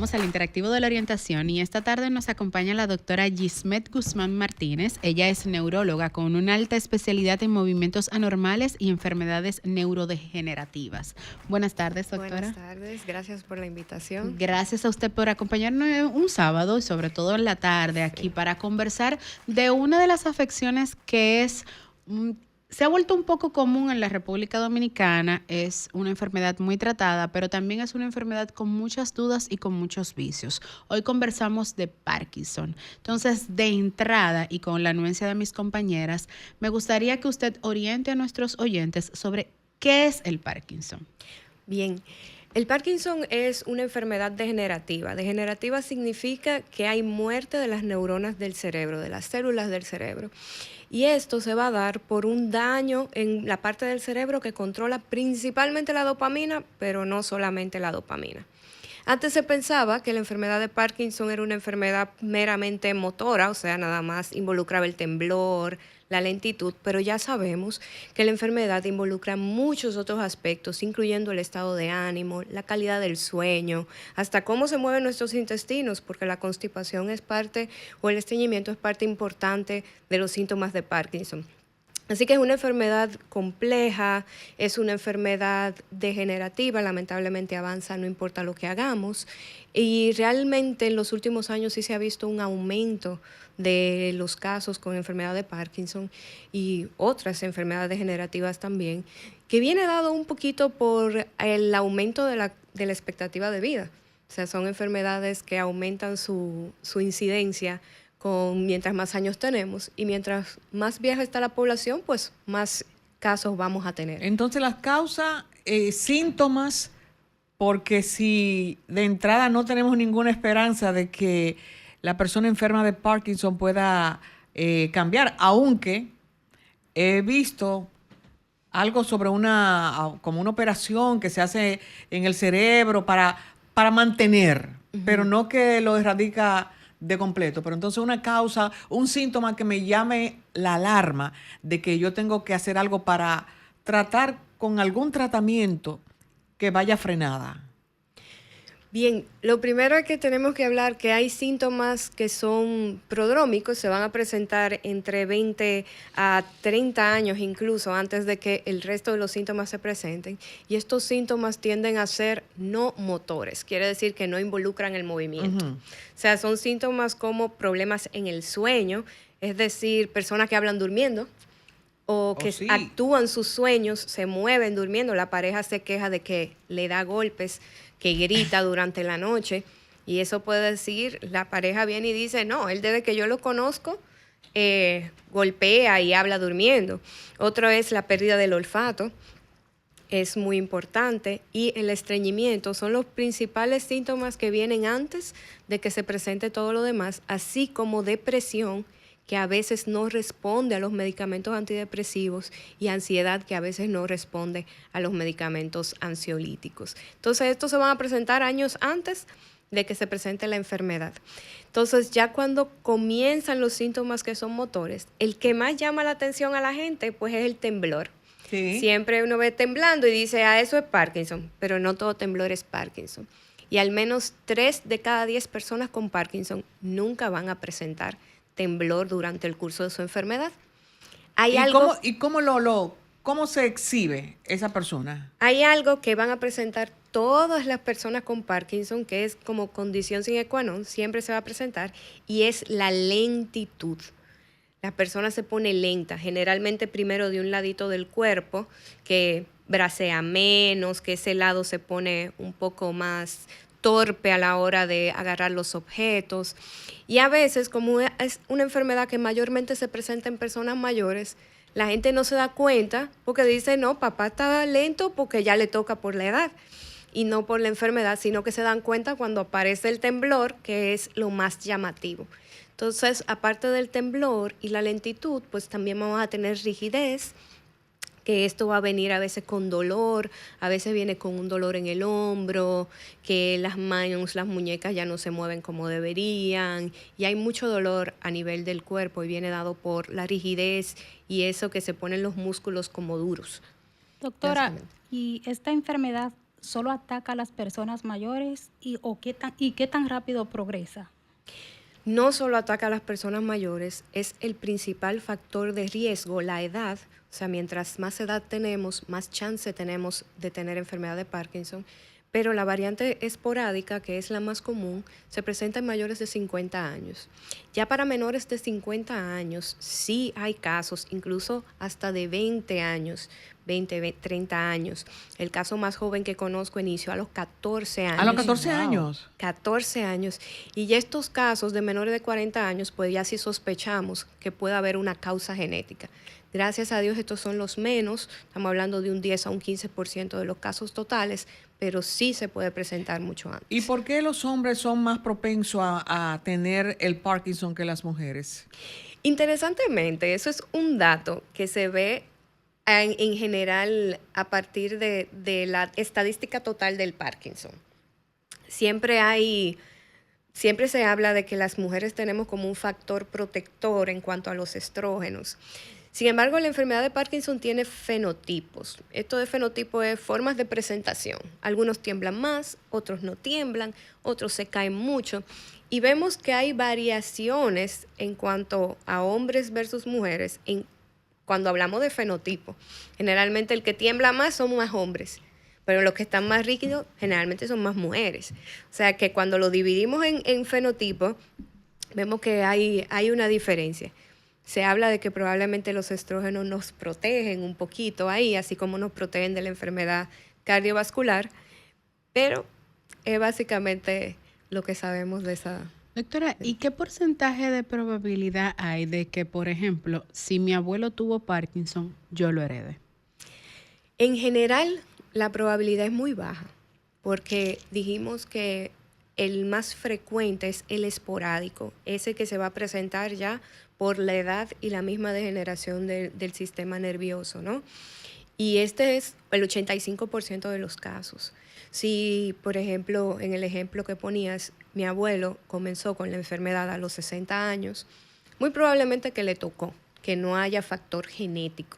Regresamos al interactivo de la orientación y esta tarde nos acompaña la doctora Gismet Guzmán Martínez. Ella es neuróloga con una alta especialidad en movimientos anormales y enfermedades neurodegenerativas. Buenas tardes, doctora. Buenas tardes, gracias por la invitación. Gracias a usted por acompañarnos un sábado y sobre todo en la tarde aquí para conversar de una de las afecciones que es... se ha vuelto un poco común en la República Dominicana, es una enfermedad muy tratada, pero también es una enfermedad con muchas dudas y con muchos vicios. Hoy conversamos de Parkinson. Entonces, de entrada y con la anuencia de mis compañeras, me gustaría que usted oriente a nuestros oyentes sobre qué es el Parkinson. Bien, el Parkinson es una enfermedad degenerativa. Degenerativa significa que hay muerte de las neuronas del cerebro, de las células del cerebro. Y esto se va a dar por un daño en la parte del cerebro que controla principalmente la dopamina, pero no solamente la dopamina. Antes se pensaba que la enfermedad de Parkinson era una enfermedad meramente motora, o sea, nada más involucraba el temblor, la lentitud, pero ya sabemos que la enfermedad involucra muchos otros aspectos, incluyendo el estado de ánimo, la calidad del sueño, hasta cómo se mueven nuestros intestinos, porque la constipación es parte, o el estreñimiento es parte importante de los síntomas de Parkinson. Así que es una enfermedad compleja, es una enfermedad degenerativa, lamentablemente avanza no importa lo que hagamos, y realmente en los últimos años sí se ha visto un aumento de los casos con enfermedad de Parkinson y otras enfermedades degenerativas también, que viene dado un poquito por el aumento de la expectativa de vida. O sea, son enfermedades que aumentan su incidencia mientras más años tenemos, y mientras más vieja está la población, pues más casos vamos a tener. Entonces las causas, síntomas, porque si de entrada no tenemos ninguna esperanza de que la persona enferma de Parkinson pueda cambiar, aunque he visto algo sobre como una operación que se hace en el cerebro para mantener, pero no que lo erradica de completo. Pero entonces una causa, un síntoma que me llame la alarma de que yo tengo que hacer algo para tratar con algún tratamiento que vaya frenada. Bien, lo primero es que tenemos que hablar que hay síntomas que son prodrómicos, se van a presentar entre 20 a 30 años incluso antes de que el resto de los síntomas se presenten, y estos síntomas tienden a ser no motores, quiere decir que no involucran el movimiento. O sea, son síntomas como problemas en el sueño, es decir, personas que hablan durmiendo, o que actúan sus sueños, se mueven durmiendo, la pareja se queja de que le da golpes, que grita durante la noche, y eso puede decir, la pareja viene y dice, no, él desde que yo lo conozco, golpea y habla durmiendo. Otro es la pérdida del olfato, es muy importante, y el estreñimiento son los principales síntomas que vienen antes de que se presente todo lo demás, así como depresión, que a veces no responde a los medicamentos antidepresivos, y ansiedad, que a veces no responde a los medicamentos ansiolíticos. Entonces, estos se van a presentar años antes de que se presente la enfermedad. Entonces, ya cuando comienzan los síntomas que son motores, el que más llama la atención a la gente, pues es el temblor. Sí. Siempre uno ve temblando y dice, eso es Parkinson, pero no todo temblor es Parkinson. Y al menos 3 de cada 10 personas con Parkinson nunca van a presentar temblor durante el curso de su enfermedad. ¿Cómo se exhibe esa persona? Hay algo que van a presentar todas las personas con Parkinson, que es como condición sine qua non, siempre se va a presentar, y es la lentitud. La persona se pone lenta, generalmente primero de un ladito del cuerpo, que bracea menos, que ese lado se pone un poco más torpe a la hora de agarrar los objetos, y a veces, como es una enfermedad que mayormente se presenta en personas mayores, la gente no se da cuenta porque dice, no, papá está lento porque ya le toca por la edad, y no por la enfermedad, sino que se dan cuenta cuando aparece el temblor, que es lo más llamativo. Entonces, aparte del temblor y la lentitud, pues también vamos a tener rigidez, que esto va a venir a veces con dolor, a veces viene con un dolor en el hombro, que las manos, las muñecas ya no se mueven como deberían, y hay mucho dolor a nivel del cuerpo, y viene dado por la rigidez y eso que se ponen los músculos como duros. Doctora, ¿y esta enfermedad solo ataca a las personas mayores y qué tan rápido progresa? No solo ataca a las personas mayores, es el principal factor de riesgo, la edad. O sea, mientras más edad tenemos, más chance tenemos de tener enfermedad de Parkinson. Pero la variante esporádica, que es la más común, se presenta en mayores de 50 años. Ya para menores de 50 años, sí hay casos, incluso hasta de 20 años, 30 años. El caso más joven que conozco inició a los 14 años. A los 14 Wow. años. 14 años. Y ya estos casos de menores de 40 años, pues ya sí sospechamos que puede haber una causa genética. Gracias a Dios estos son los menos, estamos hablando de un 10 a un 15% de los casos totales, pero sí se puede presentar mucho antes. ¿Y por qué los hombres son más propensos a tener el Parkinson que las mujeres? Interesantemente, eso es un dato que se ve en general a partir de la estadística total del Parkinson. Siempre se habla de que las mujeres tenemos como un factor protector en cuanto a los estrógenos. Sin embargo, la enfermedad de Parkinson tiene fenotipos. Esto de fenotipo es formas de presentación. Algunos tiemblan más, otros no tiemblan, otros se caen mucho. Y vemos que hay variaciones en cuanto a hombres versus mujeres cuando hablamos de fenotipo. Generalmente el que tiembla más son más hombres, pero los que están más rígidos generalmente son más mujeres. O sea que cuando lo dividimos en fenotipos, vemos que hay una diferencia. Se habla de que probablemente los estrógenos nos protegen un poquito ahí, así como nos protegen de la enfermedad cardiovascular, pero es básicamente lo que sabemos de esa. Doctora, ¿y qué porcentaje de probabilidad hay de que, por ejemplo, si mi abuelo tuvo Parkinson, yo lo herede? En general, la probabilidad es muy baja, porque dijimos que el más frecuente es el esporádico, ese que se va a presentar ya por la edad y la misma degeneración del sistema nervioso, ¿no? Y este es el 85% de los casos. Si, por ejemplo, en el ejemplo que ponías, mi abuelo comenzó con la enfermedad a los 60 años, muy probablemente que le tocó, que no haya factor genético.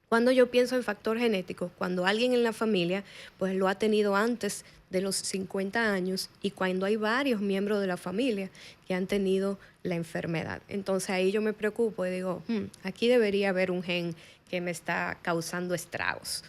Cuando yo pienso en factor genético, cuando alguien en la familia pues lo ha tenido antes de los 50 años y cuando hay varios miembros de la familia que han tenido la enfermedad. Entonces ahí yo me preocupo y digo, aquí debería haber un gen que me está causando estragos.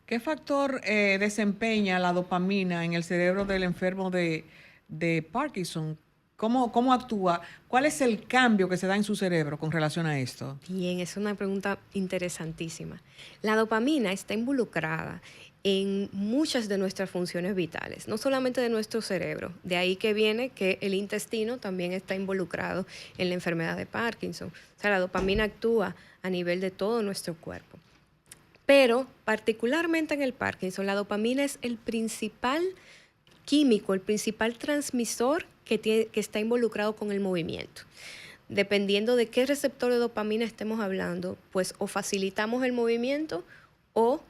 ¿Qué factor desempeña la dopamina en el cerebro del enfermo de Parkinson? ¿Cómo actúa? ¿Cuál es el cambio que se da en su cerebro con relación a esto? Bien, es una pregunta interesantísima. La dopamina está involucrada en muchas de nuestras funciones vitales, no solamente de nuestro cerebro. De ahí que viene que el intestino también está involucrado en la enfermedad de Parkinson. O sea, la dopamina actúa a nivel de todo nuestro cuerpo. Pero particularmente en el Parkinson, la dopamina es el principal químico, el principal transmisor que está involucrado con el movimiento. Dependiendo de qué receptor de dopamina estemos hablando, pues o facilitamos el movimiento o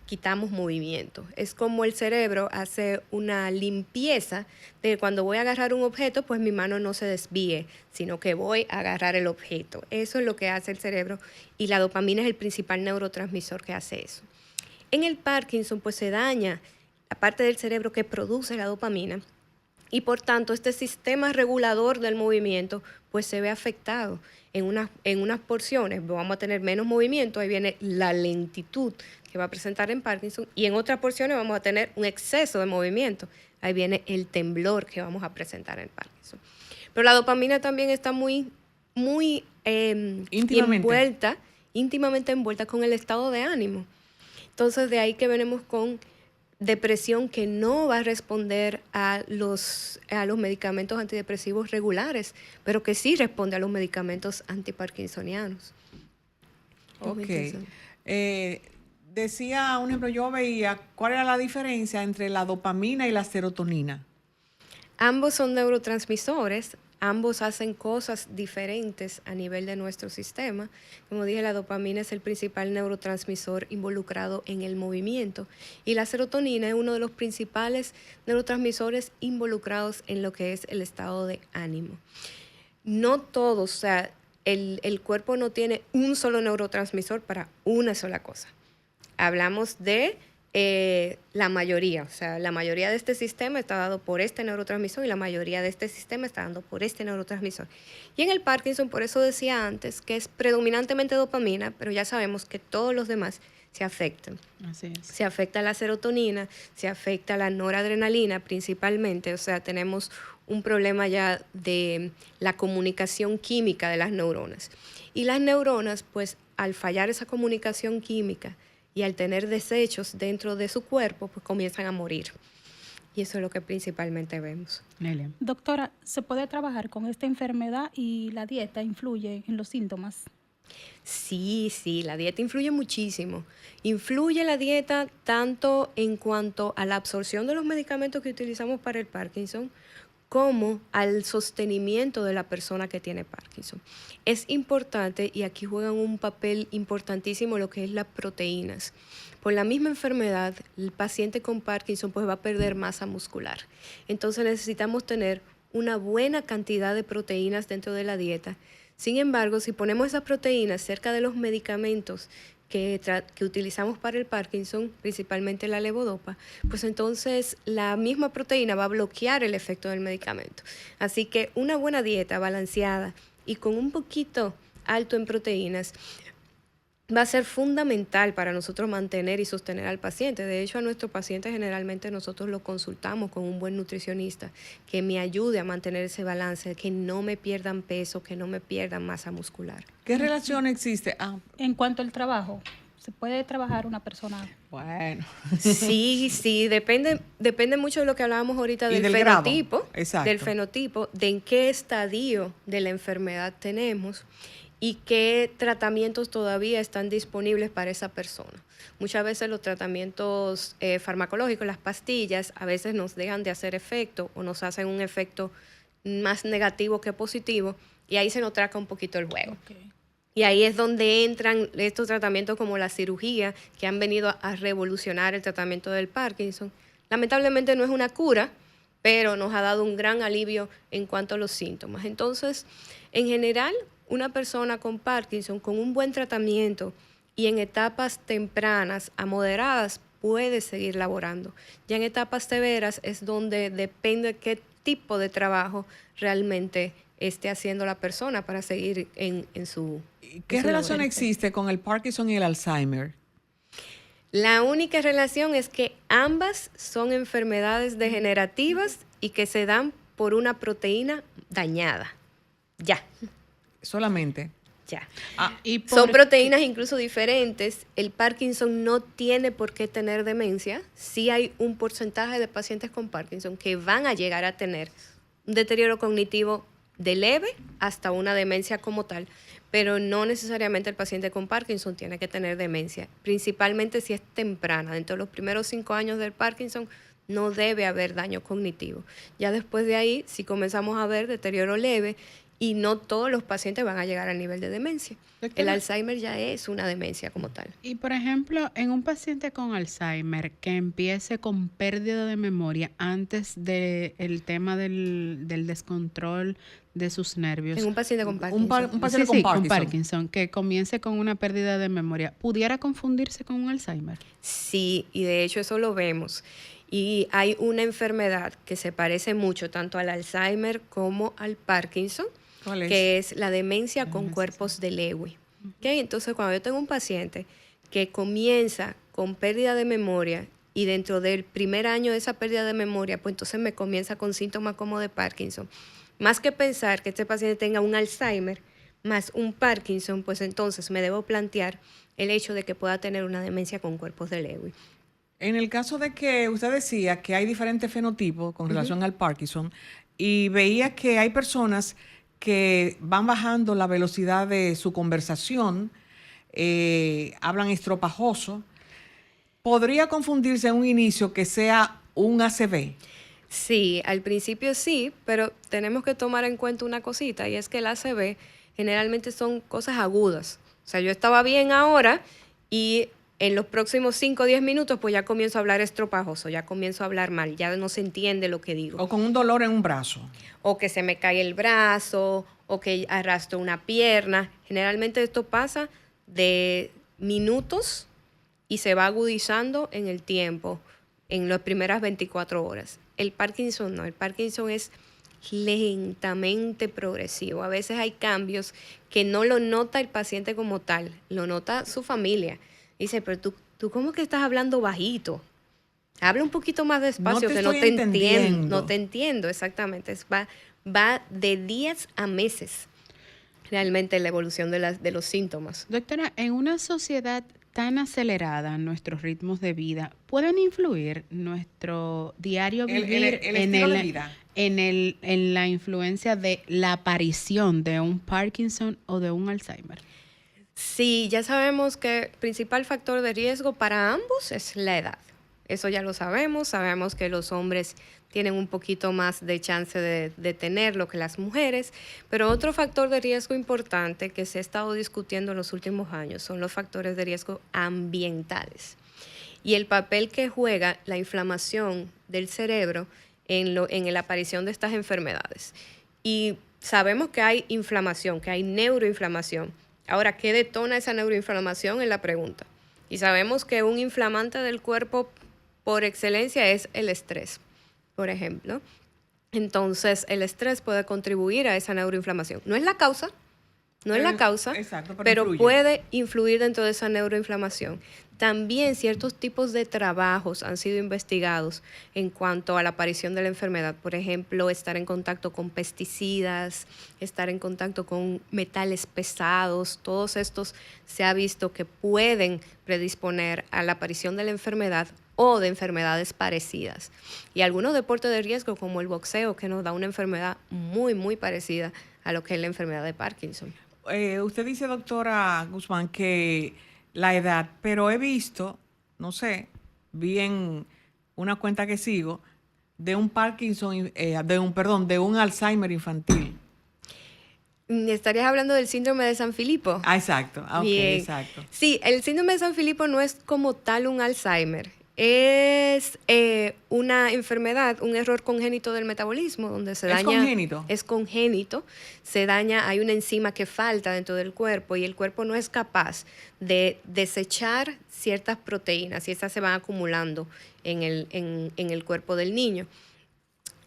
quitamos movimiento. Es como el cerebro hace una limpieza de que cuando voy a agarrar un objeto, pues mi mano no se desvíe, sino que voy a agarrar el objeto. Eso es lo que hace el cerebro y la dopamina es el principal neurotransmisor que hace eso. En el Parkinson, pues se daña la parte del cerebro que produce la dopamina y por tanto este sistema regulador del movimiento pues se ve afectado en unas porciones. Vamos a tener menos movimiento, ahí viene la lentitud que va a presentar en Parkinson y en otras porciones vamos a tener un exceso de movimiento. Ahí viene el temblor que vamos a presentar en Parkinson. Pero la dopamina también está muy íntimamente envuelta con el estado de ánimo. Entonces de ahí que venimos con depresión que no va a responder a los medicamentos antidepresivos regulares, pero que sí responde a los medicamentos antiparkinsonianos. Ok. Decía, un ejemplo, yo veía cuál era la diferencia entre la dopamina y la serotonina. Ambos son neurotransmisores, ambos hacen cosas diferentes a nivel de nuestro sistema. Como dije, la dopamina es el principal neurotransmisor involucrado en el movimiento y la serotonina es uno de los principales neurotransmisores involucrados en lo que es el estado de ánimo. No todos, o sea, el cuerpo no tiene un solo neurotransmisor para una sola cosa. Hablamos de la mayoría, o sea, la mayoría de este sistema está dado por este neurotransmisor y la mayoría de este sistema está dado por este neurotransmisor. Y en el Parkinson, por eso decía antes, que es predominantemente dopamina, pero ya sabemos que todos los demás se afectan. Así es. Se afecta la serotonina, se afecta la noradrenalina principalmente, o sea, tenemos un problema ya de la comunicación química de las neuronas. Y las neuronas, pues, al fallar esa comunicación química y al tener desechos dentro de su cuerpo, pues comienzan a morir. Y eso es lo que principalmente vemos. Nelia. Doctora, ¿se puede trabajar con esta enfermedad y la dieta influye en los síntomas? Sí, la dieta influye muchísimo. Influye la dieta tanto en cuanto a la absorción de los medicamentos que utilizamos para el Parkinson, como al sostenimiento de la persona que tiene Parkinson. Es importante, y aquí juegan un papel importantísimo lo que es las proteínas. Por la misma enfermedad, el paciente con Parkinson pues va a perder masa muscular. Entonces necesitamos tener una buena cantidad de proteínas dentro de la dieta. Sin embargo, si ponemos esas proteínas cerca de los medicamentos que utilizamos para el Parkinson, principalmente la levodopa, pues entonces la misma proteína va a bloquear el efecto del medicamento. Así que una buena dieta balanceada y con un poquito alto en proteínas va a ser fundamental para nosotros mantener y sostener al paciente. De hecho, a nuestro paciente generalmente nosotros lo consultamos con un buen nutricionista que me ayude a mantener ese balance, que no me pierdan peso, que no me pierdan masa muscular. ¿Qué relación existe? En cuanto al trabajo, ¿se puede trabajar una persona? Bueno. Sí, depende mucho de lo que hablábamos ahorita Y del del grado. fenotipo, Exacto. del fenotipo, de en qué estadio de la enfermedad tenemos y qué tratamientos todavía están disponibles para esa persona. Muchas veces los tratamientos farmacológicos, las pastillas, a veces nos dejan de hacer efecto o nos hacen un efecto más negativo que positivo y ahí se nos traca un poquito el juego. Okay. Y ahí es donde entran estos tratamientos como la cirugía, que han venido a revolucionar el tratamiento del Parkinson. Lamentablemente no es una cura, pero nos ha dado un gran alivio en cuanto a los síntomas. Entonces, en general, una persona con Parkinson, con un buen tratamiento y en etapas tempranas a moderadas, puede seguir laborando. Ya en etapas severas es donde depende qué tipo de trabajo realmente esté haciendo la persona para seguir en su... ¿Qué en su relación labor. existe con el Parkinson y el Alzheimer? La única relación es que ambas son enfermedades degenerativas y que se dan por una proteína dañada. Ya. Solamente. Y Son proteínas incluso diferentes. El Parkinson no tiene por qué tener demencia. Sí hay un porcentaje de pacientes con Parkinson que van a llegar a tener un deterioro cognitivo de leve hasta una demencia como tal, pero no necesariamente el paciente con Parkinson tiene que tener demencia, principalmente si es temprana. Dentro de los primeros 5 años del Parkinson no debe haber daño cognitivo. Ya después de ahí, si comenzamos a ver deterioro leve, y no todos los pacientes van a llegar al nivel de demencia. El Alzheimer ya es una demencia como tal. Y por ejemplo, en un paciente con Alzheimer que empiece con pérdida de memoria antes del tema del descontrol de sus nervios. En un paciente con Parkinson. Un paciente con Parkinson. Que comience con una pérdida de memoria, ¿pudiera confundirse con un Alzheimer? Sí, y de hecho eso lo vemos. Y hay una enfermedad que se parece mucho tanto al Alzheimer como al Parkinson, ¿Cuál es? que es la demencia con cuerpos de Lewy. ¿Okay? Entonces, cuando yo tengo un paciente que comienza con pérdida de memoria y dentro del primer año de esa pérdida de memoria, pues entonces me comienza con síntomas como de Parkinson. Más que pensar que este paciente tenga un Alzheimer más un Parkinson, pues entonces me debo plantear el hecho de que pueda tener una demencia con cuerpos de Lewy. En el caso de que usted decía que hay diferentes fenotipos con relación al Parkinson y veía que hay personas que van bajando la velocidad de su conversación, hablan estropajoso, ¿podría confundirse en un inicio que sea un ACV? Sí, al principio sí, pero tenemos que tomar en cuenta una cosita y es que el ACV generalmente son cosas agudas. O sea, yo estaba bien ahora y en los próximos 5 o 10 minutos pues ya comienzo a hablar estropajoso, ya comienzo a hablar mal, ya no se entiende lo que digo. O con un dolor en un brazo. O que se me cae el brazo, o que arrastro una pierna. Generalmente esto pasa de minutos y se va agudizando en el tiempo, en las primeras 24 horas. El Parkinson no, el Parkinson es lentamente progresivo. A veces hay cambios que no lo nota el paciente como tal, lo nota su familia. Dice, pero tú ¿cómo que estás hablando bajito? Habla un poquito más despacio, que no te entiendo. No te entiendo, exactamente. Va de días a meses realmente la evolución de los síntomas. Doctora, en una sociedad tan acelerada, nuestros ritmos de vida, ¿pueden influir nuestro diario vivir el estilo de vida? en la influencia de la aparición de un Parkinson o de un Alzheimer? Sí, ya sabemos que el principal factor de riesgo para ambos es la edad. Eso ya lo sabemos que los hombres tienen un poquito más de chance de tenerlo que las mujeres, pero otro factor de riesgo importante que se ha estado discutiendo en los últimos años son los factores de riesgo ambientales y el papel que juega la inflamación del cerebro en la aparición de estas enfermedades. Y sabemos que hay inflamación, que hay neuroinflamación. Ahora, ¿qué detona esa neuroinflamación? Es la pregunta. Y sabemos que un inflamante del cuerpo por excelencia es el estrés, por ejemplo. Entonces, el estrés puede contribuir a esa neuroinflamación. No es la causa, exacto, pero puede influir dentro de esa neuroinflamación. También ciertos tipos de trabajos han sido investigados en cuanto a la aparición de la enfermedad. Por ejemplo, estar en contacto con pesticidas, estar en contacto con metales pesados. Todos estos se ha visto que pueden predisponer a la aparición de la enfermedad o de enfermedades parecidas. Y algunos deportes de riesgo como el boxeo, que nos da una enfermedad muy, muy parecida a lo que es la enfermedad de Parkinson. Usted dice, doctora Guzmán, que la edad, pero he visto, no sé, vi en una cuenta que sigo, de un Parkinson, de un Alzheimer infantil. ¿Estarías hablando del síndrome de San Filipo? Ah, exacto. Ah, okay, exacto. Sí, el síndrome de San Filipo no es como tal un Alzheimer. Es una enfermedad, un error congénito del metabolismo, donde se daña. ¿Es congénito? Es congénito, se daña, hay una enzima que falta dentro del cuerpo y el cuerpo no es capaz de desechar ciertas proteínas y esas se van acumulando en el cuerpo del niño.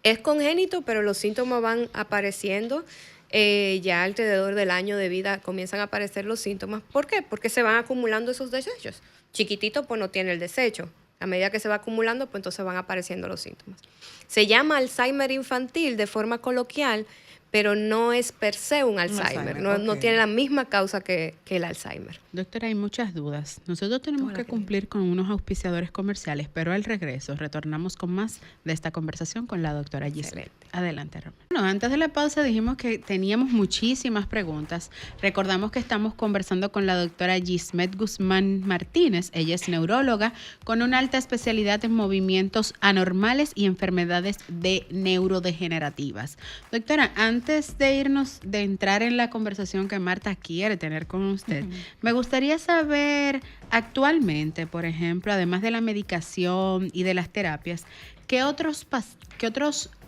Es congénito, pero los síntomas van apareciendo. Ya alrededor del año de vida comienzan a aparecer los síntomas. ¿Por qué? Porque se van acumulando esos desechos. Chiquitito, pues no tiene el desecho. A medida que se va acumulando, pues entonces van apareciendo los síntomas. Se llama Alzheimer infantil de forma coloquial, pero no es per se un Alzheimer. No tiene la misma causa que el Alzheimer. Doctora, hay muchas dudas. Nosotros tenemos que cumplir con unos auspiciadores comerciales, pero al regreso retornamos con más de esta conversación con la doctora Gismet. Adelante, Romero. Bueno, antes de la pausa dijimos que teníamos muchísimas preguntas. Recordamos que estamos conversando con la doctora Gismet Guzmán Martínez. Ella es neuróloga con una alta especialidad en movimientos anormales y enfermedades neurodegenerativas. Doctora, antes de entrar en la conversación que Marta quiere tener con usted, me gustaría saber actualmente, por ejemplo, además de la medicación y de las terapias, ¿qué otros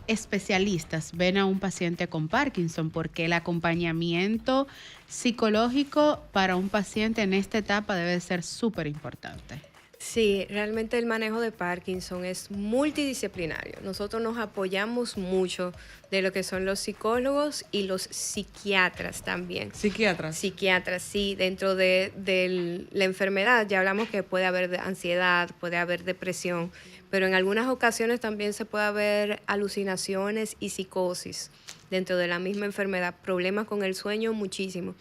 especialistas ven a un paciente con Parkinson? Porque el acompañamiento psicológico para un paciente en esta etapa debe ser súper importante. Sí, realmente el manejo de Parkinson es multidisciplinario. Nosotros nos apoyamos mucho de lo que son los psicólogos y los psiquiatras también. ¿Psiquiatras? Psiquiatras, sí. Dentro de la enfermedad ya hablamos que puede haber ansiedad, puede haber depresión, pero en algunas ocasiones también se puede haber alucinaciones y psicosis dentro de la misma enfermedad, problemas con el sueño muchísimo.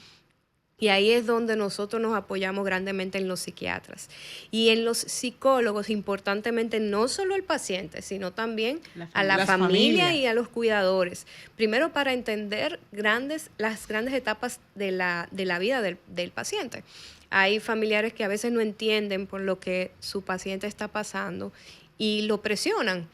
Y ahí es donde nosotros nos apoyamos grandemente en los psiquiatras. Y en los psicólogos, importantemente, no solo al paciente, sino también a la familia y a los cuidadores. Primero, para entender las grandes etapas de la vida del paciente. Hay familiares que a veces no entienden por lo que su paciente está pasando y lo presionan.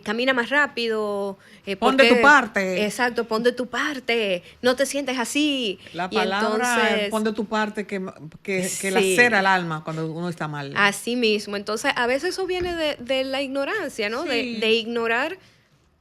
Camina más rápido. Pon de tu parte. Exacto, pon de tu parte. No te sientes así. La palabra entonces, pon de tu parte que sí, lacera el alma cuando uno está mal. Así mismo. Entonces, a veces eso viene de la ignorancia, ¿no? Sí. De ignorar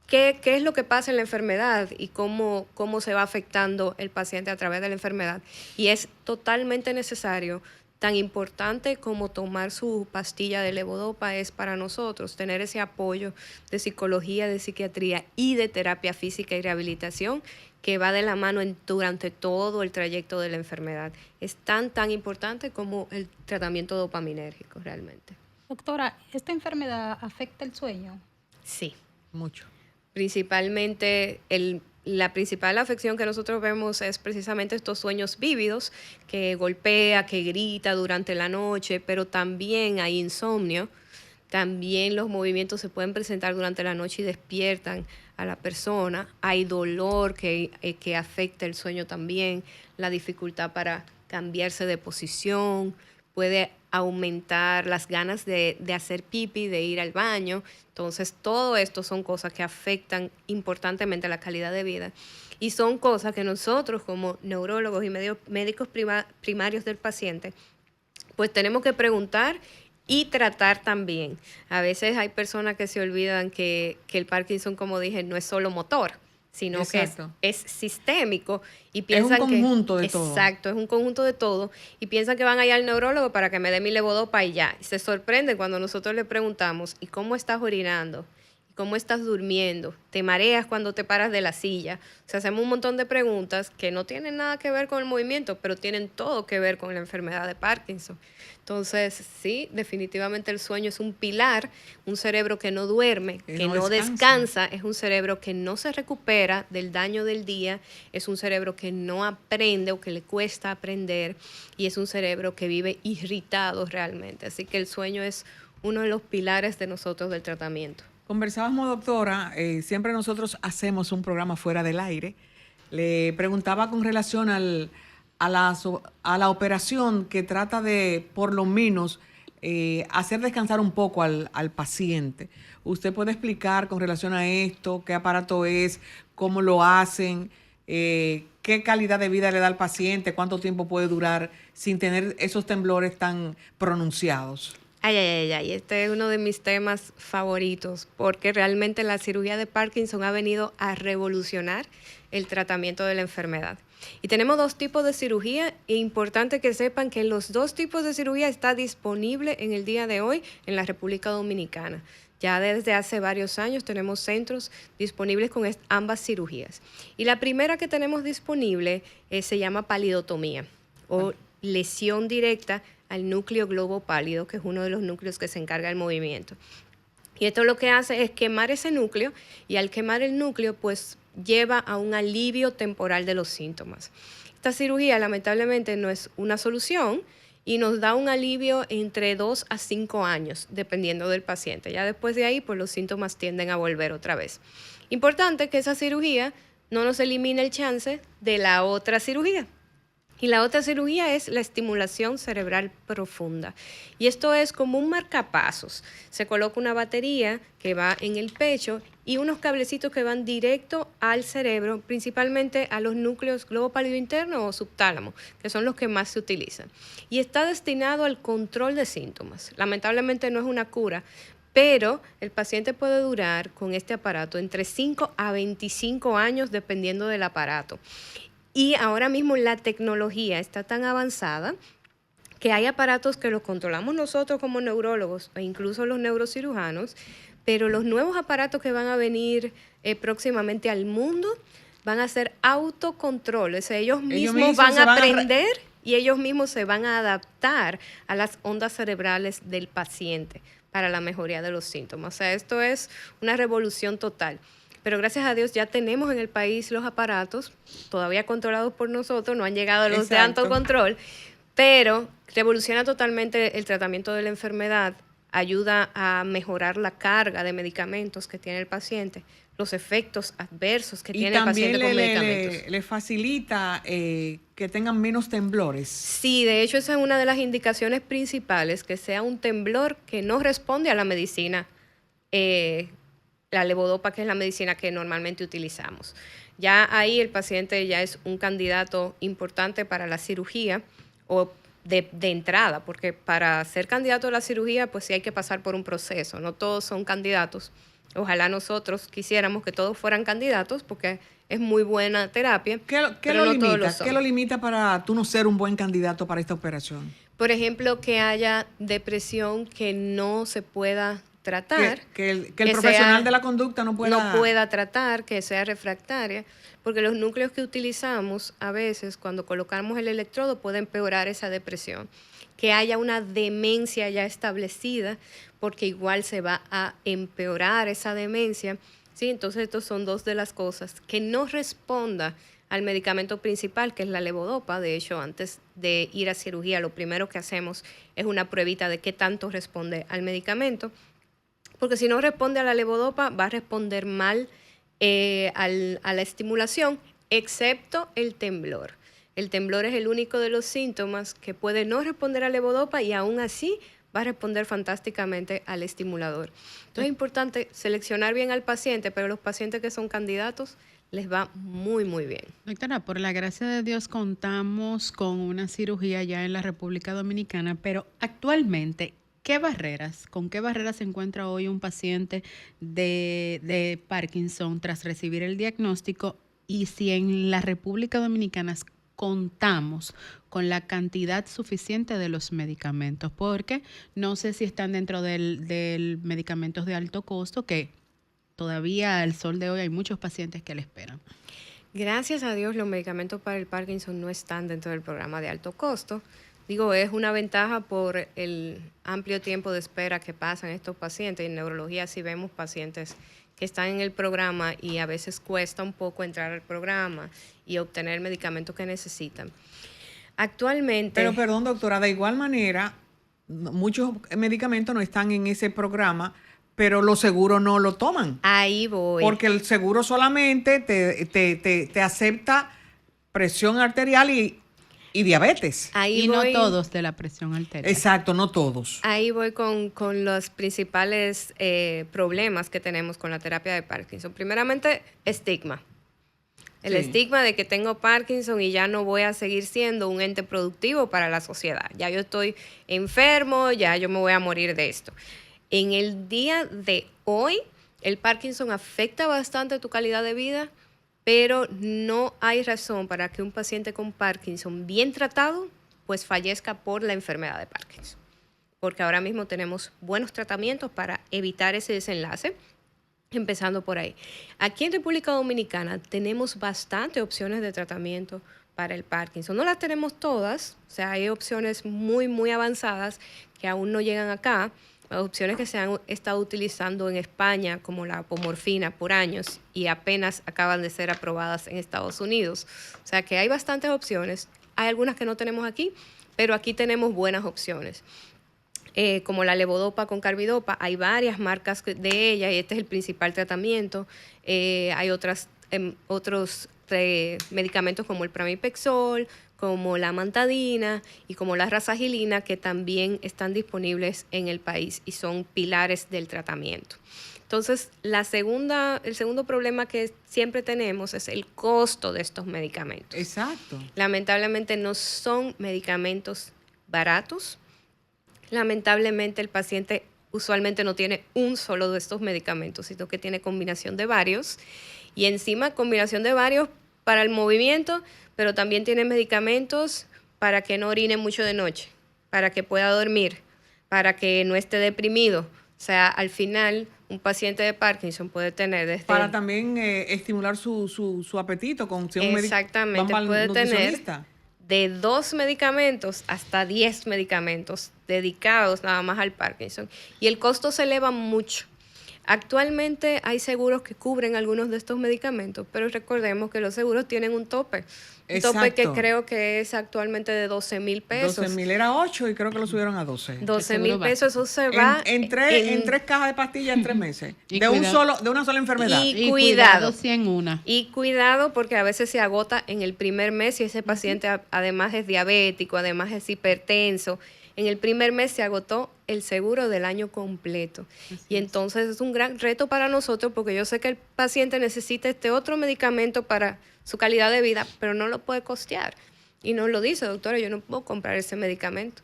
qué es lo que pasa en la enfermedad y cómo se va afectando el paciente a través de la enfermedad. Y es totalmente necesario tan importante como tomar su pastilla de levodopa es para nosotros tener ese apoyo de psicología, de psiquiatría y de terapia física y rehabilitación que va de la mano durante todo el trayecto de la enfermedad. Es tan importante como el tratamiento dopaminérgico realmente. Doctora, ¿esta enfermedad afecta el sueño? Sí. Mucho. Principalmente la principal afección que nosotros vemos es precisamente estos sueños vívidos que golpea, que grita durante la noche, pero también hay insomnio. También los movimientos se pueden presentar durante la noche y despiertan a la persona. Hay dolor que afecta el sueño también, la dificultad para cambiarse de posición, puede aumentar las ganas de hacer pipí, de ir al baño. Entonces, todo esto son cosas que afectan importantemente la calidad de vida y son cosas que nosotros como neurólogos y médicos primarios del paciente, pues tenemos que preguntar y tratar también. A veces hay personas que se olvidan que el Parkinson, como dije, no es solo motor, sino Exacto. que es sistémico y piensan es un conjunto de todo. Exacto, es un conjunto de todo y piensan que van a ir al neurólogo para que me dé mi levodopa y ya. Y se sorprenden cuando nosotros le preguntamos, ¿y cómo estás orinando? ¿Y cómo estás durmiendo? ¿Te mareas cuando te paras de la silla? O sea, hacemos un montón de preguntas que no tienen nada que ver con el movimiento, pero tienen todo que ver con la enfermedad de Parkinson. Entonces, sí, definitivamente el sueño es un pilar, un cerebro que no duerme, que no descansa, es un cerebro que no se recupera del daño del día, es un cerebro que no aprende o que le cuesta aprender y es un cerebro que vive irritado realmente. Así que el sueño es uno de los pilares de nosotros del tratamiento. Conversábamos, doctora, siempre nosotros hacemos un programa fuera del aire. Le preguntaba con relación a la operación que trata de, por lo menos, hacer descansar un poco al paciente. ¿Usted puede explicar con relación a esto qué aparato es, cómo lo hacen, qué calidad de vida le da al paciente, cuánto tiempo puede durar sin tener esos temblores tan pronunciados? Ay, este es uno de mis temas favoritos porque realmente la cirugía de Parkinson ha venido a revolucionar el tratamiento de la enfermedad. Y tenemos dos tipos de cirugía e importante que sepan que los dos tipos de cirugía está disponible en el día de hoy en la República Dominicana. Ya desde hace varios años tenemos centros disponibles con ambas cirugías. Y la primera que tenemos disponible se llama palidotomía o lesión directa al núcleo globopálido, que es uno de los núcleos que se encarga del movimiento. Y esto lo que hace es quemar ese núcleo y al quemar el núcleo, pues lleva a un alivio temporal de los síntomas. Esta cirugía lamentablemente no es una solución y nos da un alivio entre 2 a 5 años, dependiendo del paciente. Ya después de ahí, pues los síntomas tienden a volver otra vez. Importante que esa cirugía no nos elimine el chance de la otra cirugía. Y la otra cirugía es la estimulación cerebral profunda. Y esto es como un marcapasos. Se coloca una batería que va en el pecho y unos cablecitos que van directo al cerebro, principalmente a los núcleos globopálido interno o subtálamo, que son los que más se utilizan. Y está destinado al control de síntomas. Lamentablemente no es una cura, pero el paciente puede durar con este aparato entre 5 a 25 años dependiendo del aparato. Y ahora mismo la tecnología está tan avanzada que hay aparatos que los controlamos nosotros como neurólogos e incluso los neurocirujanos, pero los nuevos aparatos que van a venir próximamente al mundo van a ser autocontroles. Ellos mismos van a aprender y ellos mismos se van a adaptar a las ondas cerebrales del paciente para la mejoría de los síntomas. O sea, esto es una revolución total. Pero gracias a Dios ya tenemos en el país los aparatos, todavía controlados por nosotros, no han llegado a los de alto control, pero revoluciona totalmente el tratamiento de la enfermedad, ayuda a mejorar la carga de medicamentos que tiene el paciente, los efectos adversos que tiene el paciente con medicamentos. Le facilita que tengan menos temblores. Sí, de hecho esa es una de las indicaciones principales, que sea un temblor que no responde a la medicina la levodopa, que es la medicina que normalmente utilizamos. Ya ahí el paciente ya es un candidato importante para la cirugía o de entrada, porque para ser candidato a la cirugía, pues sí hay que pasar por un proceso. No todos son candidatos. Ojalá nosotros quisiéramos que todos fueran candidatos, porque es muy buena terapia. ¿Qué lo limita para tú no ser un buen candidato para esta operación? Por ejemplo, que haya depresión que no se pueda tratar. Que el profesional de la conducta no pueda tratar, que sea refractaria, porque los núcleos que utilizamos a veces cuando colocamos el electrodo pueden empeorar esa depresión. Que haya una demencia ya establecida, porque igual se va a empeorar esa demencia. ¿Sí? Entonces, estas son dos de las cosas. Que no responda al medicamento principal, que es la levodopa. De hecho, antes de ir a cirugía, lo primero que hacemos es una pruebita de qué tanto responde al medicamento. Porque si no responde a la levodopa, va a responder mal a la estimulación, excepto el temblor. El temblor es el único de los síntomas que puede no responder a levodopa y aún así va a responder fantásticamente al estimulador. Entonces es importante seleccionar bien al paciente, pero los pacientes que son candidatos les va muy, muy bien. Doctora, por la gracia de Dios contamos con una cirugía ya en la República Dominicana, pero actualmente, ¿con qué barreras se encuentra hoy un paciente de Parkinson tras recibir el diagnóstico? Y si en la República Dominicana contamos con la cantidad suficiente de los medicamentos, porque no sé si están dentro del medicamentos de alto costo, que todavía al sol de hoy hay muchos pacientes que le esperan. Gracias a Dios los medicamentos para el Parkinson no están dentro del programa de alto costo. Digo, es una ventaja por el amplio tiempo de espera que pasan estos pacientes. En neurología sí vemos pacientes que están en el programa y a veces cuesta un poco entrar al programa y obtener el medicamento que necesitan. Actualmente... Pero perdón, doctora, de igual manera, muchos medicamentos no están en ese programa, pero los seguros no lo toman. Ahí voy. Porque el seguro solamente te acepta presión arterial y diabetes. Ahí no todos de la presión arterial. Exacto, no todos. Ahí voy con los principales problemas que tenemos con la terapia de Parkinson. Primeramente, estigma. El estigma de que tengo Parkinson y ya no voy a seguir siendo un ente productivo para la sociedad. Ya yo estoy enfermo, ya yo me voy a morir de esto. En el día de hoy, el Parkinson afecta bastante tu calidad de vida, pero no hay razón para que un paciente con Parkinson bien tratado, pues fallezca por la enfermedad de Parkinson. Porque ahora mismo tenemos buenos tratamientos para evitar ese desenlace, empezando por ahí. Aquí en República Dominicana tenemos bastantes opciones de tratamiento para el Parkinson. No las tenemos todas, o sea, hay opciones muy, muy avanzadas que aún no llegan acá. Opciones que se han estado utilizando en España, como la apomorfina, por años y apenas acaban de ser aprobadas en Estados Unidos. O sea que hay bastantes opciones. Hay algunas que no tenemos aquí, pero aquí tenemos buenas opciones. Como la levodopa con carbidopa, hay varias marcas de ella y este es el principal tratamiento. Hay otros medicamentos como el pramipexol, como la amantadina y como la rasagilina, que también están disponibles en el país y son pilares del tratamiento. Entonces, el segundo problema que siempre tenemos es el costo de estos medicamentos. Exacto. Lamentablemente no son medicamentos baratos. Lamentablemente el paciente usualmente no tiene un solo de estos medicamentos, sino que tiene combinación de varios. Y encima combinación de varios para el movimiento, pero también tiene medicamentos para que no orine mucho de noche, para que pueda dormir, para que no esté deprimido. O sea, al final, un paciente de Parkinson puede tener desde... Para también estimular su apetito con un exactamente, puede tener de 2 medicamentos hasta 10 medicamentos dedicados nada más al Parkinson. Y el costo se eleva mucho. Actualmente hay seguros que cubren algunos de estos medicamentos, pero recordemos que los seguros tienen un tope. Un tope que creo que es actualmente de 12,000 pesos. 12,000 era 8 y creo que lo subieron a 12. 12,000 pesos, eso se va en 3 cajas de pastillas en 3 meses. de una sola enfermedad. Y cuidado. Sí, en una. Y cuidado porque a veces se agota en el primer mes y ese paciente además es diabético, además es hipertenso. En el primer mes se agotó el seguro del año completo. Y entonces es un gran reto para nosotros porque yo sé que el paciente necesita este otro medicamento para su calidad de vida, pero no lo puede costear. Y nos lo dice, doctora, yo no puedo comprar ese medicamento.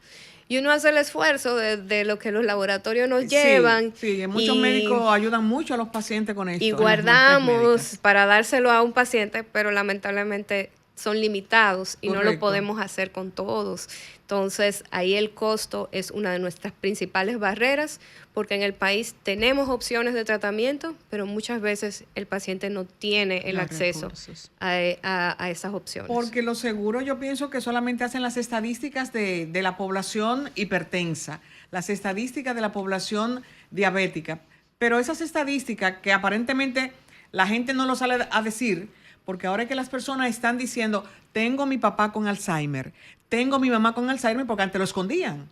Y uno hace el esfuerzo de lo que los laboratorios nos llevan. Sí, muchos médicos ayudan mucho a los pacientes con esto. Y guardamos para dárselo a un paciente, pero lamentablemente son limitados y no lo Correcto. podemos hacer con todos. Entonces, ahí el costo es una de nuestras principales barreras, porque en el país tenemos opciones de tratamiento, pero muchas veces el paciente no tiene el Los acceso recursos. a esas opciones. Porque los seguros yo pienso que solamente hacen las estadísticas de la población hipertensa, las estadísticas de la población diabética, pero esas estadísticas que aparentemente la gente no lo sale a decir, porque ahora es que las personas están diciendo, tengo mi papá con Alzheimer, tengo mi mamá con Alzheimer, porque antes lo escondían.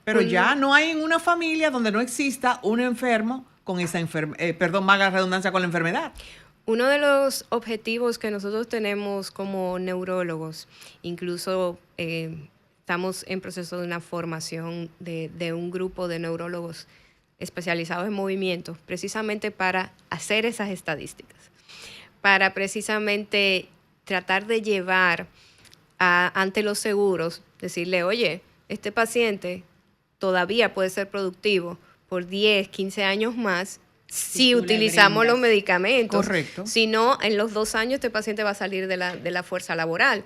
Pero Pues ya no hay en una familia donde no exista un enfermo con esa perdón, valga la redundancia, con la enfermedad. Uno de los objetivos que nosotros tenemos como neurólogos, incluso estamos en proceso de una formación de un grupo de neurólogos especializados en movimiento, precisamente para hacer esas estadísticas, para precisamente tratar de llevar ante los seguros, decirle, oye, este paciente todavía puede ser productivo por 10, 15 años más si tú le utilizamos los brindas. medicamentos. Correcto. Si no, en los 2 años este paciente va a salir de la fuerza laboral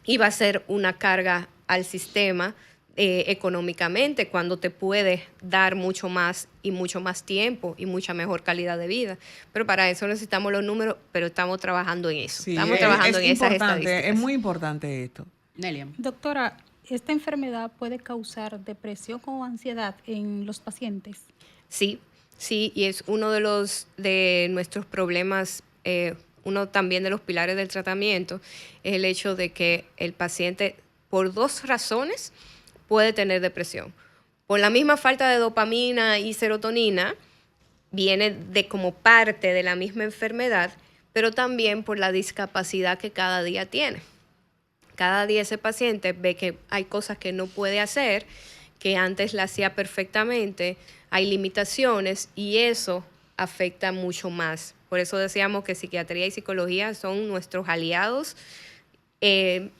y va a ser una carga al sistema económicamente, cuando te puede dar mucho más y mucho más tiempo y mucha mejor calidad de vida. Pero para eso necesitamos los números, pero estamos trabajando en eso. Sí, Estamos trabajando en esas importante, estadísticas. es muy importante esto. Nelia. Doctora, ¿esta enfermedad puede causar depresión o ansiedad en los pacientes? Sí, sí, y es uno de nuestros problemas, uno también de los pilares del tratamiento, es el hecho de que el paciente, por 2 razones, puede tener depresión. Por la misma falta de dopamina y serotonina, viene de como parte de la misma enfermedad, pero también por la discapacidad que cada día tiene. Cada día ese paciente ve que hay cosas que no puede hacer, que antes la hacía perfectamente, hay limitaciones y eso afecta mucho más. Por eso decíamos que psiquiatría y psicología son nuestros aliados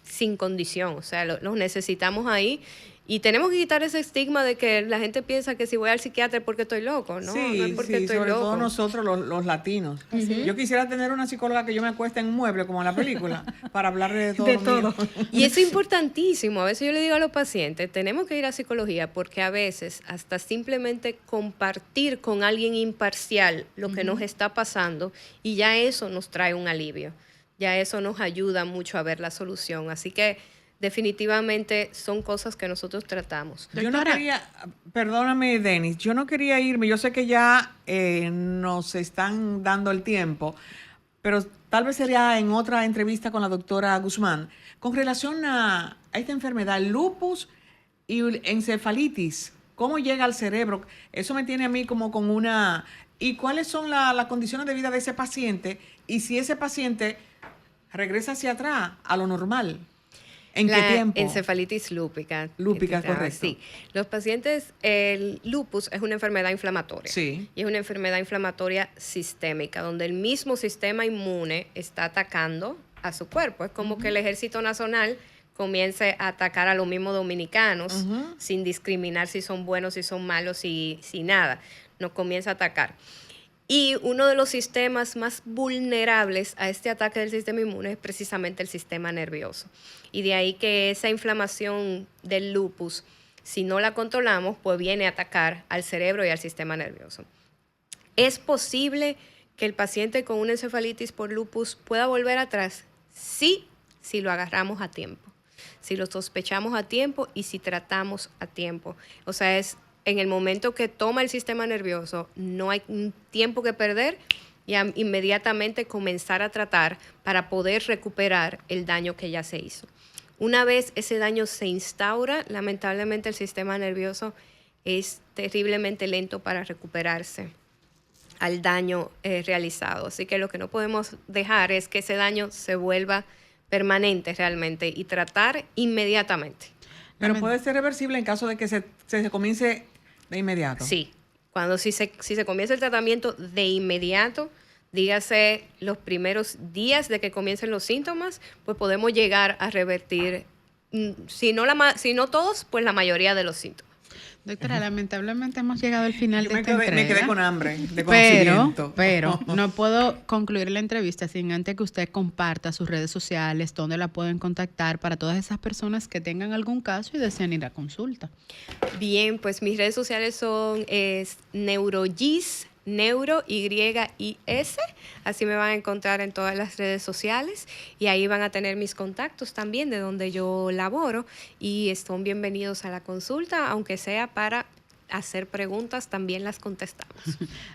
sin condición, o sea, los necesitamos ahí. Y tenemos que quitar ese estigma de que la gente piensa que si voy al psiquiatra es porque estoy loco, ¿no? Sí, no es porque sí, estoy sobre loco. todo nosotros los latinos. Yo quisiera tener una psicóloga que yo me acueste en un mueble, como en la película, para hablar de todo. De lo mío. todo. Y eso es importantísimo. A veces yo le digo a los pacientes, tenemos que ir a psicología porque a veces hasta simplemente compartir con alguien imparcial lo que nos está pasando y ya eso nos trae un alivio. Ya eso nos ayuda mucho a ver la solución. Así que definitivamente son cosas que nosotros tratamos. Yo no Doctora. quería, perdóname, Denis, yo no quería irme. Yo sé que ya nos están dando el tiempo, pero tal vez sería en otra entrevista con la doctora Guzmán. Con relación a esta enfermedad, lupus y encefalitis, ¿cómo llega al cerebro? Eso me tiene a mí como con una... ¿Y cuáles son las condiciones de vida de ese paciente? Y si ese paciente regresa hacia atrás a lo normal. ¿En qué tiempo? Encefalitis lúpica. Lúpica, correcto. Sí. Los pacientes, el lupus es una enfermedad inflamatoria. Sí. Y es una enfermedad inflamatoria sistémica, donde el mismo sistema inmune está atacando a su cuerpo. Es como que el Ejército Nacional comience a atacar a los mismos dominicanos, sin discriminar si son buenos, si son malos, si nada. Nos comienza a atacar. Y uno de los sistemas más vulnerables a este ataque del sistema inmune es precisamente el sistema nervioso. Y de ahí que esa inflamación del lupus, si no la controlamos, pues viene a atacar al cerebro y al sistema nervioso. ¿Es posible que el paciente con una encefalitis por lupus pueda volver atrás? Sí, si lo agarramos a tiempo, si lo sospechamos a tiempo y si tratamos a tiempo. O sea, es en el momento que toma el sistema nervioso, no hay un tiempo que perder y inmediatamente comenzar a tratar para poder recuperar el daño que ya se hizo. Una vez ese daño se instaura, lamentablemente el sistema nervioso es terriblemente lento para recuperarse al daño realizado. Así que lo que no podemos dejar es que ese daño se vuelva permanente realmente y tratar inmediatamente. Pero puede ser reversible en caso de que se comience de inmediato. Sí, si se comienza el tratamiento de inmediato, dígase los primeros días de que comiencen los síntomas, pues podemos llegar a revertir, si no todos, pues la mayoría de los síntomas. Doctora, lamentablemente hemos llegado al final de esta entrega. Me quedé con hambre de conocimiento. Pero no puedo concluir la entrevista sin antes que usted comparta sus redes sociales, donde la pueden contactar para todas esas personas que tengan algún caso y deseen ir a consulta. Bien, pues mis redes sociales son NeuroYis, Neuro YIS, así me van a encontrar en todas las redes sociales y ahí van a tener mis contactos también de donde yo laboro y están bienvenidos a la consulta, aunque sea para hacer preguntas, también las contestamos.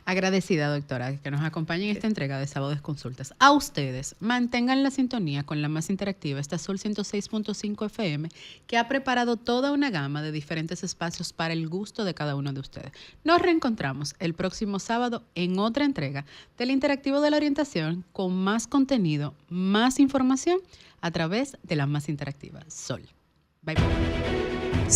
Agradecida, doctora, que nos acompañe en esta entrega de Sábados Consultas. A ustedes, mantengan la sintonía con la más interactiva, esta Sol 106.5 FM, que ha preparado toda una gama de diferentes espacios para el gusto de cada uno de ustedes. Nos reencontramos el próximo sábado en otra entrega del Interactivo de la Orientación con más contenido, más información a través de la más interactiva, Sol. Bye, bye.